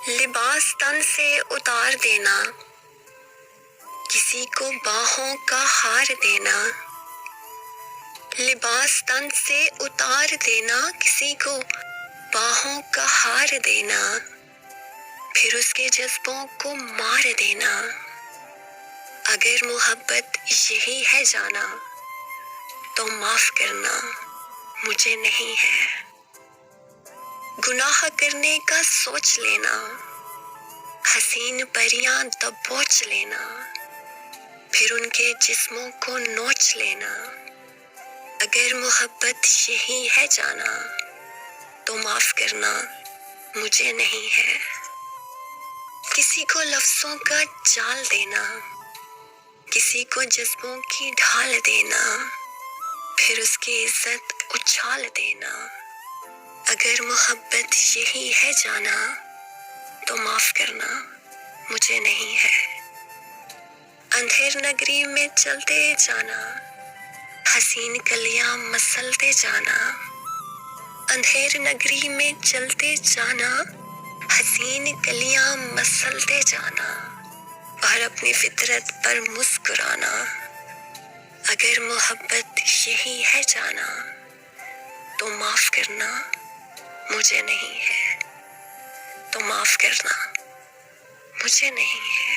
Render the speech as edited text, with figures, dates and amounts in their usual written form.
لباس تن سے اتار دینا، کسی کو باہوں کا ہار دینا، لباس تن سے اتار دینا، کسی کو باہوں کا ہار دینا، پھر اس کے جذبوں کو مار دینا۔ اگر محبت یہی ہے جانا تو معاف کرنا مجھے نہیں ہے۔ گناہ کرنے کا سوچ لینا، حسین پریاں دبوچ لینا، پھر ان کے جسموں کو نوچ لینا۔ اگر محبت یہی ہے جانا تو معاف کرنا مجھے نہیں ہے۔ کسی کو لفظوں کا جال دینا، کسی کو جذبوں کی ڈھال دینا، پھر اس کی عزت اچھال دینا۔ اگر محبت یہی ہے جانا تو معاف کرنا مجھے نہیں ہے۔ اندھیر نگری میں چلتے جانا، حسین کلیاں مسلتے جانا، اندھیر نگری میں چلتے جانا، حسین کلیاں مسلتے جانا، اور اپنی فطرت پر مسکرانا۔ اگر محبت یہی ہے جانا تو معاف کرنا مجھے نہیں ہے، تو معاف کرنا مجھے نہیں ہے۔